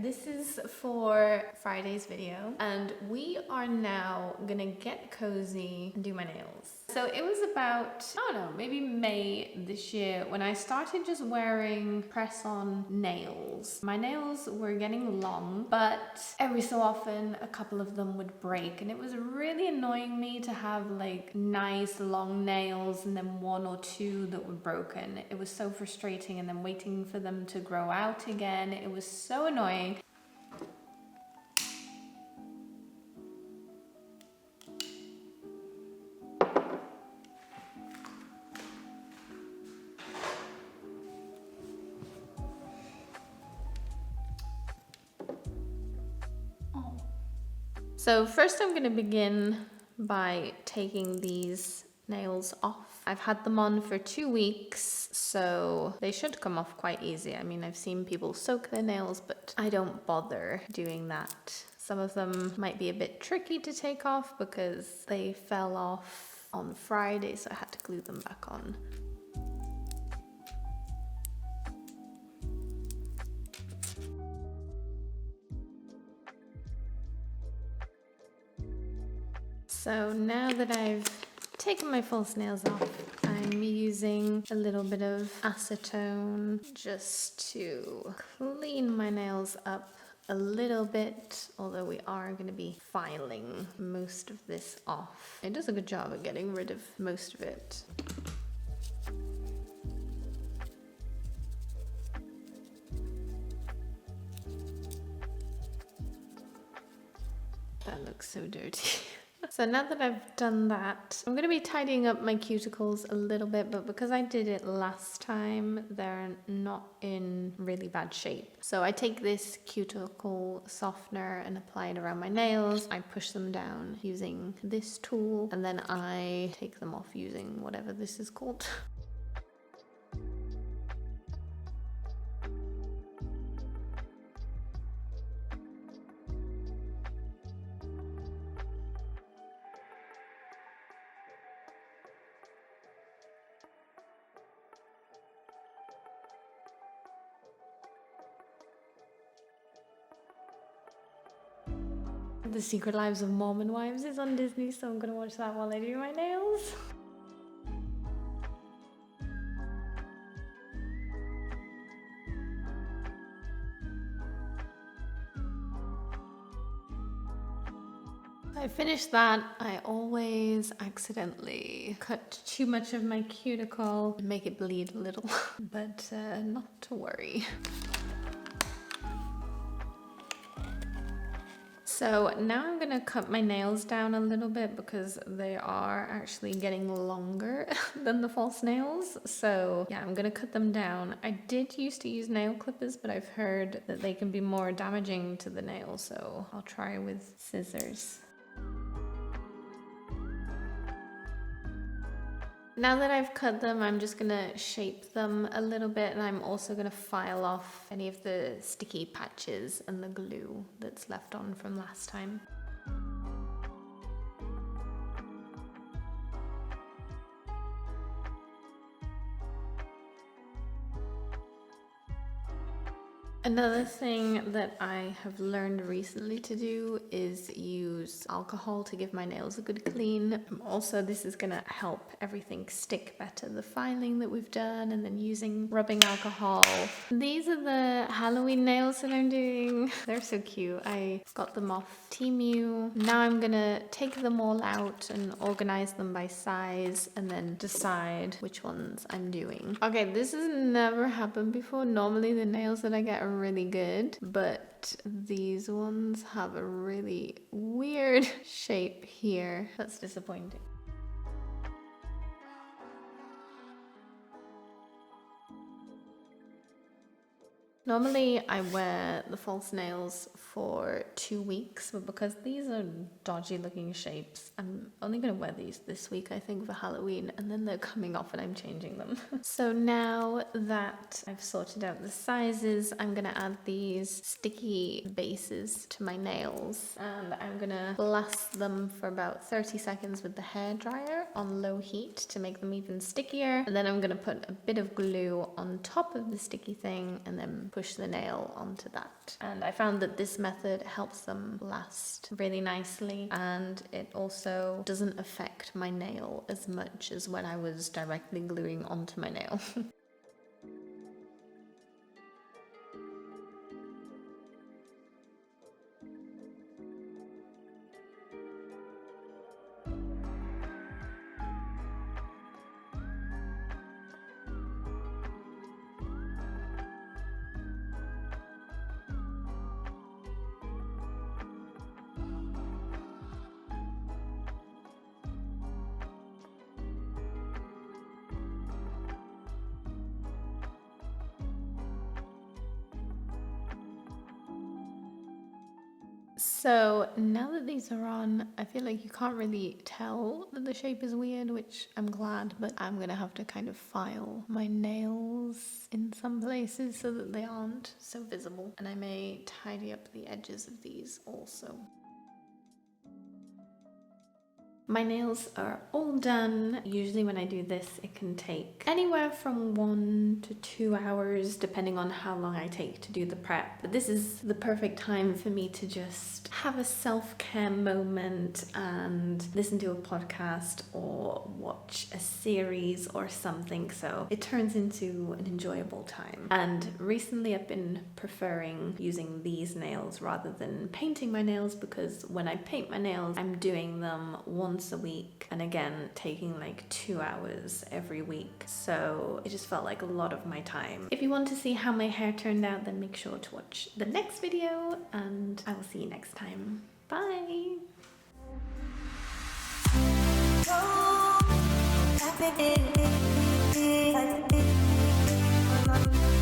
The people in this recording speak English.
this is for Friday's video, and we are now gonna get cozy and do my nails. So it was about, I don't know, maybe May this year when I started just wearing press-on nails. My nails were getting long, but every so often a couple of them would break, and it was really annoying me to have like nice long nails and then one or two that were broken. It was so frustrating, and then waiting for them to grow out again. It was so annoying. So first I'm gonna begin by taking these nails off. I've had them on for 2 weeks, so they should come off quite easy. I mean, I've seen people soak their nails, but I don't bother doing that. Some of them might be a bit tricky to take off because they fell off on Friday, so I had to glue them back on. So now that I've taken my false nails off, I'm using a little bit of acetone just to clean my nails up a little bit, although we are going to be filing most of this off. It does a good job at getting rid of most of it. That looks so dirty. So now that I've done that, I'm going to be tidying up my cuticles a little bit, but because I did it last time, they're not in really bad shape. So I take this cuticle softener and apply it around my nails. I push them down using this tool, and then I take them off using whatever this is called. The Secret Lives of Mormon Wives is on Disney, so I'm gonna watch that while I do my nails. I finished that. I always accidentally cut too much of my cuticle and make it bleed a little, but not to worry. So now I'm gonna cut my nails down a little bit because they are actually getting longer than the false nails. So yeah, I'm gonna cut them down. I did used to use nail clippers, but I've heard that they can be more damaging to the nail, so I'll try with scissors. Now that I've cut them, I'm just gonna shape them a little bit, and I'm also gonna file off any of the sticky patches and the glue that's left on from last time. Another thing that I have learned recently to do is use alcohol to give my nails a good clean. Also, this is gonna help everything stick better, the filing that we've done, and then using rubbing alcohol. These are the Halloween nails that I'm doing. They're so cute. I got them off TEMU. Now I'm gonna take them all out and organize them by size and then decide which ones I'm doing. Okay, this has never happened before. Normally the nails that I get are really good, but these ones have a really weird shape here. That's disappointing. Normally I wear the false nails for 2 weeks, but because these are dodgy looking shapes, I'm only going to wear these this week, I think, for Halloween, and then they're coming off and I'm changing them. So now that I've sorted out the sizes, I'm going to add these sticky bases to my nails, and I'm going to blast them for about 30 seconds with the hairdryer on low heat to make them even stickier, and then I'm going to put a bit of glue on top of the sticky thing and then push the nail onto that. And I found that this method helps them last really nicely, and it also doesn't affect my nail as much as when I was directly gluing onto my nail. So now that these are on, I feel like you can't really tell that the shape is weird, which I'm glad, but I'm gonna have to kind of file my nails in some places so that they aren't so visible. And I may tidy up the edges of these also. My nails are all done. Usually when I do this, it can take anywhere from 1 to 2 hours, depending on how long I take to do the prep. But this is the perfect time for me to just have a self-care moment and listen to a podcast or watch a series or something. So it turns into an enjoyable time. And recently I've been preferring using these nails rather than painting my nails, because when I paint my nails, I'm doing them once a week, and again taking like 2 hours every week, so it just felt like a lot of my time. If you want to see how my hair turned out, then make sure to watch the next video, and I will see you next time. Bye. Oh,